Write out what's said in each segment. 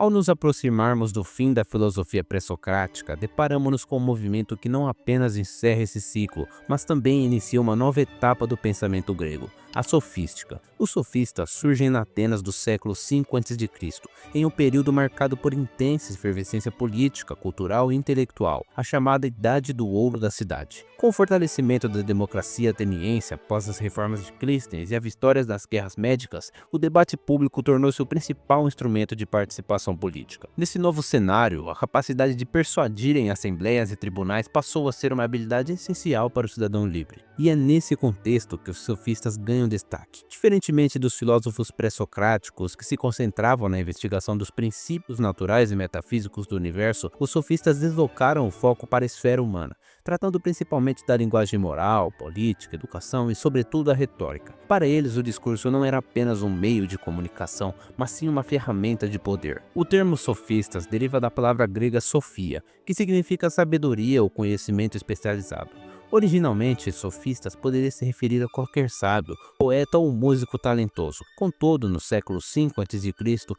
Ao nos aproximarmos do fim da filosofia pré-socrática, deparamos-nos com um movimento que não apenas encerra esse ciclo, mas também inicia uma nova etapa do pensamento grego, a sofística. Os sofistas surgem na Atenas do século V a.C., em um período marcado por intensa efervescência política, cultural e intelectual, a chamada Idade do Ouro da cidade. Com o fortalecimento da democracia ateniense após as reformas de Clístenes e as vitórias das guerras médicas, o debate público tornou-se o principal instrumento de participação política. Nesse novo cenário, a capacidade de persuadir em assembleias e tribunais passou a ser uma habilidade essencial para o cidadão livre. E é nesse contexto que os sofistas ganham destaque. Diferentemente dos filósofos pré-socráticos que se concentravam na investigação dos princípios naturais e metafísicos do universo, os sofistas deslocaram o foco para a esfera humana, tratando principalmente da linguagem moral, política, educação e, sobretudo, a retórica. Para eles, o discurso não era apenas um meio de comunicação, mas sim uma ferramenta de poder. O termo sofistas deriva da palavra grega sofia, que significa sabedoria ou conhecimento especializado. Originalmente, sofistas poderia se referir a qualquer sábio, poeta ou músico talentoso. Contudo, no século V a.C.,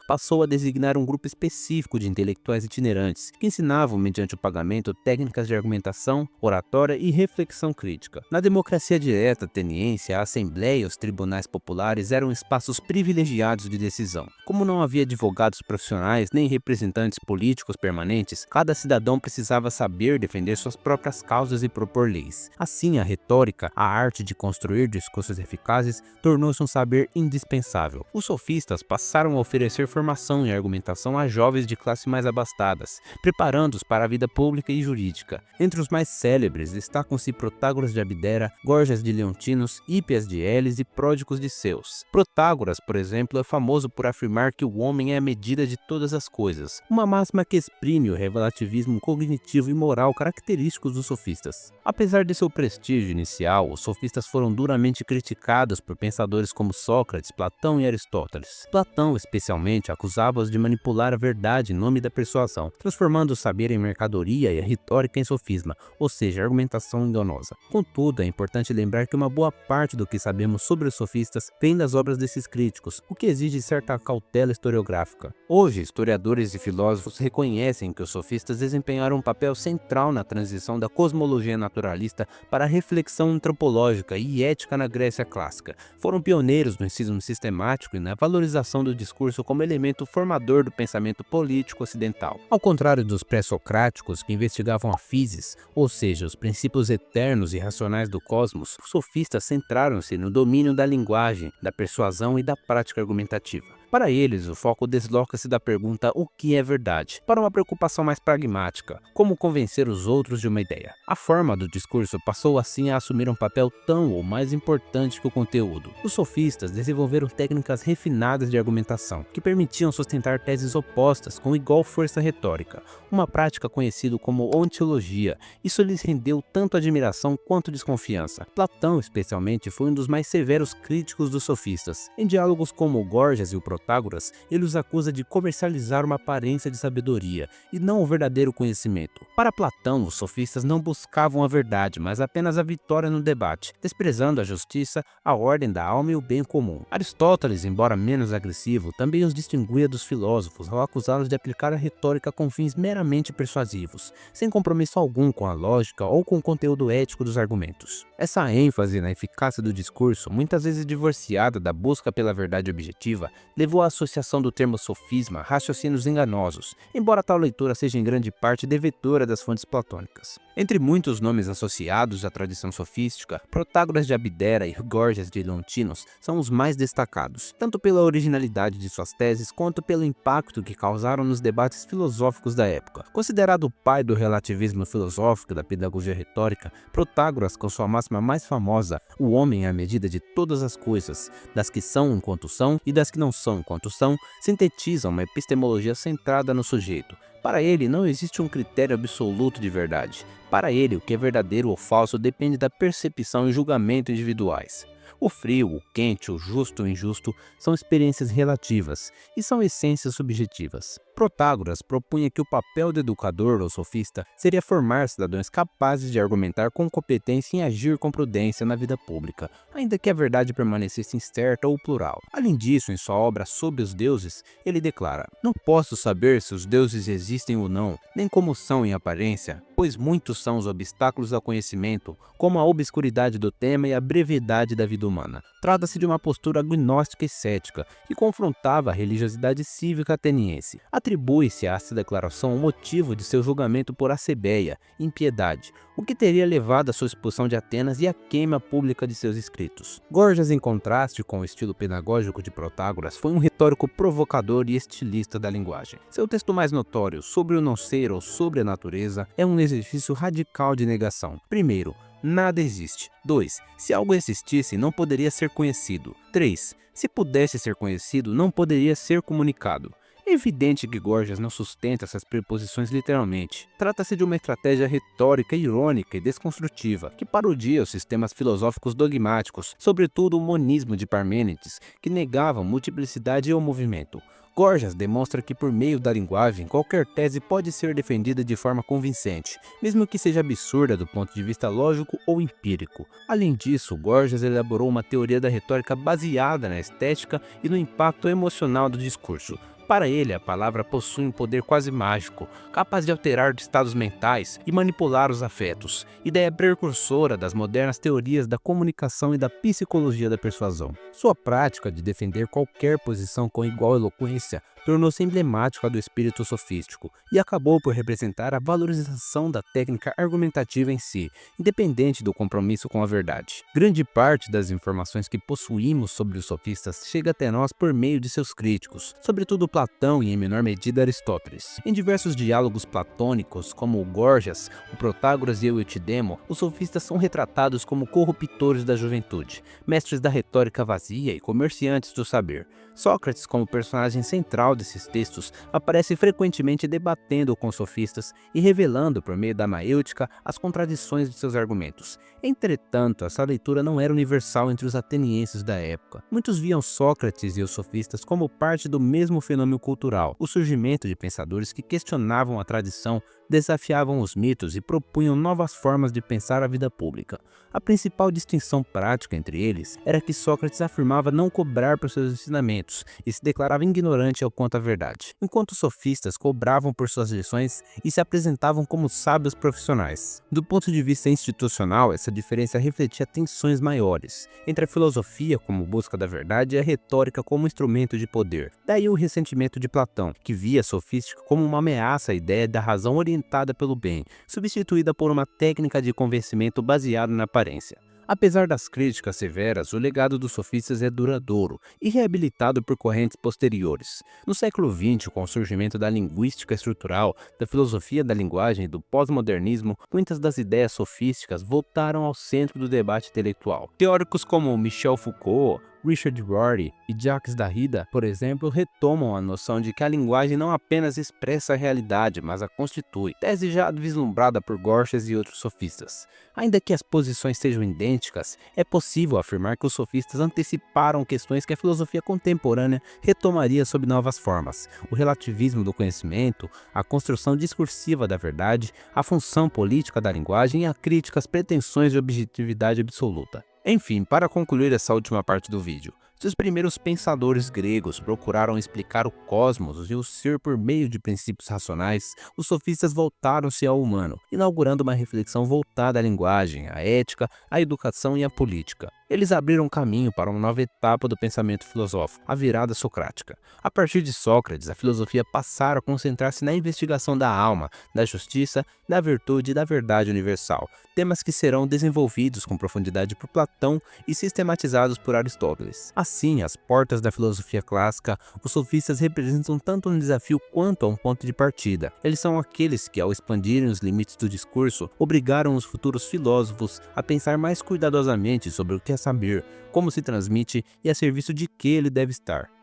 passou a designar um grupo específico de intelectuais itinerantes, que ensinavam, mediante o pagamento, técnicas de argumentação, oratória e reflexão crítica. Na democracia direta ateniense, a assembleia e os tribunais populares eram espaços privilegiados de decisão. Como não havia advogados profissionais nem representantes políticos permanentes, cada cidadão precisava saber defender suas próprias causas e propor leis. Assim, a retórica, a arte de construir discursos eficazes, tornou-se um saber indispensável. Os sofistas passaram a oferecer formação e argumentação a jovens de classe mais abastadas, preparando-os para a vida pública e jurídica. Entre os mais célebres destacam-se Protágoras de Abdera, Gorgias de Leontinos, Hípias de Elis e Pródicos de Ceus. Protágoras, por exemplo, é famoso por afirmar que o homem é a medida de todas as coisas, uma máxima que exprime o relativismo cognitivo e moral característicos dos sofistas. Apesar de seu prestígio inicial, os sofistas foram duramente criticados por pensadores como Sócrates, Platão e Aristóteles. Platão, especialmente, acusava-os de manipular a verdade em nome da persuasão, transformando o saber em mercadoria e a retórica em sofisma, ou seja, argumentação enganosa. Contudo, é importante lembrar que uma boa parte do que sabemos sobre os sofistas vem das obras desses críticos, o que exige certa cautela historiográfica. Hoje, historiadores e filósofos reconhecem que os sofistas desempenharam um papel central na transição da cosmologia naturalista para a reflexão antropológica e ética na Grécia clássica. Foram pioneiros no ensino sistemático e na valorização do discurso como elemento formador do pensamento político ocidental. Ao contrário dos pré-socráticos que investigavam a physis, ou seja, os princípios eternos e racionais do cosmos, os sofistas centraram-se no domínio da linguagem, da persuasão e da prática argumentativa. Para eles, o foco desloca-se da pergunta "o que é verdade?" para uma preocupação mais pragmática, como convencer os outros de uma ideia. A forma do discurso passou assim a assumir um papel tão ou mais importante que o conteúdo. Os sofistas desenvolveram técnicas refinadas de argumentação, que permitiam sustentar teses opostas com igual força retórica, uma prática conhecida como ontologia. Isso lhes rendeu tanto admiração quanto desconfiança. Platão, especialmente, foi um dos mais severos críticos dos sofistas. Em diálogos como Gorgias e o Protágoras, ele os acusa de comercializar uma aparência de sabedoria e não o verdadeiro conhecimento. Para Platão, os sofistas não buscavam a verdade, mas apenas a vitória no debate, desprezando a justiça, a ordem da alma e o bem comum. Aristóteles, embora menos agressivo, também os distinguia dos filósofos ao acusá-los de aplicar a retórica com fins meramente persuasivos, sem compromisso algum com a lógica ou com o conteúdo ético dos argumentos. Essa ênfase na eficácia do discurso, muitas vezes divorciada da busca pela verdade objetiva, levou à associação do termo sofisma a raciocínios enganosos, embora tal leitura seja em grande parte devedora das fontes platônicas. Entre muitos nomes associados à tradição sofística, Protágoras de Abdera e Gorgias de Leontinos são os mais destacados, tanto pela originalidade de suas teses quanto pelo impacto que causaram nos debates filosóficos da época. Considerado o pai do relativismo filosófico e da pedagogia retórica, Protágoras, com sua máxima mais famosa, "o homem é a medida de todas as coisas, das que são enquanto são e das que não são enquanto são", sintetiza uma epistemologia centrada no sujeito. Para ele, não existe um critério absoluto de verdade. Para ele, o que é verdadeiro ou falso depende da percepção e julgamento individuais. O frio, o quente, o justo e o injusto são experiências relativas e são essências subjetivas. Protágoras propunha que o papel do educador ou sofista seria formar cidadãos capazes de argumentar com competência e agir com prudência na vida pública, ainda que a verdade permanecesse incerta ou plural. Além disso, em sua obra Sob os Deuses, ele declara: "Não posso saber se os deuses existem ou não, nem como são em aparência, pois muitos são os obstáculos ao conhecimento, como a obscuridade do tema e a brevidade da vida humana." Trata-se de uma postura agnóstica e cética, que confrontava a religiosidade cívica ateniense. Atribui-se a essa declaração o motivo de seu julgamento por Acebeia, impiedade, o que teria levado à sua expulsão de Atenas e à queima pública de seus escritos. Gorgias, em contraste com o estilo pedagógico de Protágoras, foi um retórico provocador e estilista da linguagem. Seu texto mais notório, Sobre o Não Ser ou Sobre a Natureza, é um exercício radical de negação. Primeiro, nada existe. 2. Se algo existisse, não poderia ser conhecido. 3. Se pudesse ser conhecido, não poderia ser comunicado. É evidente que Gorgias não sustenta essas preposições literalmente. Trata-se de uma estratégia retórica irônica e desconstrutiva, que parodia os sistemas filosóficos dogmáticos, sobretudo o monismo de Parmênides, que negavam multiplicidade e o movimento. Gorgias demonstra que por meio da linguagem, qualquer tese pode ser defendida de forma convincente, mesmo que seja absurda do ponto de vista lógico ou empírico. Além disso, Gorgias elaborou uma teoria da retórica baseada na estética e no impacto emocional do discurso. Para ele, a palavra possui um poder quase mágico, capaz de alterar estados mentais e manipular os afetos, ideia precursora das modernas teorias da comunicação e da psicologia da persuasão. Sua prática de defender qualquer posição com igual eloquência tornou-se emblemática do espírito sofístico e acabou por representar a valorização da técnica argumentativa em si, independente do compromisso com a verdade. Grande parte das informações que possuímos sobre os sofistas chega até nós por meio de seus críticos, sobretudo Platão e, em menor medida, Aristóteles. Em diversos diálogos platônicos, como o Gorgias, o Protágoras e o Eutidemo, os sofistas são retratados como corruptores da juventude, mestres da retórica vazia e comerciantes do saber. Sócrates, como personagem central desses textos, aparece frequentemente debatendo com os sofistas e revelando, por meio da maêutica, as contradições de seus argumentos. Entretanto, essa leitura não era universal entre os atenienses da época. Muitos viam Sócrates e os sofistas como parte do mesmo fenômeno cultural, o surgimento de pensadores que questionavam a tradição, desafiavam os mitos e propunham novas formas de pensar a vida pública. A principal distinção prática entre eles era que Sócrates afirmava não cobrar por seus ensinamentos e se declarava ignorante quanto à verdade, enquanto os sofistas cobravam por suas lições e se apresentavam como sábios profissionais. Do ponto de vista institucional, essa diferença refletia tensões maiores entre a filosofia como busca da verdade e a retórica como instrumento de poder. Daí o ressentimento de Platão, que via a sofística como uma ameaça à ideia da razão orientada pelo bem, substituída por uma técnica de convencimento baseada na aparência. Apesar das críticas severas, o legado dos sofistas é duradouro e reabilitado por correntes posteriores. No século XX, com o surgimento da linguística estrutural, da filosofia da linguagem e do pós-modernismo, muitas das ideias sofísticas voltaram ao centro do debate intelectual. Teóricos como Michel Foucault, Richard Rorty e Jacques Derrida, por exemplo, retomam a noção de que a linguagem não apenas expressa a realidade, mas a constitui, tese já vislumbrada por Gorgias e outros sofistas. Ainda que as posições sejam idênticas, é possível afirmar que os sofistas anteciparam questões que a filosofia contemporânea retomaria sob novas formas: o relativismo do conhecimento, a construção discursiva da verdade, a função política da linguagem e a crítica às pretensões de objetividade absoluta. Enfim, para concluir essa última parte do vídeo, se os primeiros pensadores gregos procuraram explicar o cosmos e o ser por meio de princípios racionais, os sofistas voltaram-se ao humano, inaugurando uma reflexão voltada à linguagem, à ética, à educação e à política. Eles abriram caminho para uma nova etapa do pensamento filosófico, a virada socrática. A partir de Sócrates, a filosofia passara a concentrar-se na investigação da alma, da justiça, da virtude e da verdade universal, temas que serão desenvolvidos com profundidade por Platão e sistematizados por Aristóteles. Assim, às portas da filosofia clássica, os sofistas representam tanto um desafio quanto um ponto de partida. Eles são aqueles que, ao expandirem os limites do discurso, obrigaram os futuros filósofos a pensar mais cuidadosamente sobre o que é saber, como se transmite e a serviço de que ele deve estar.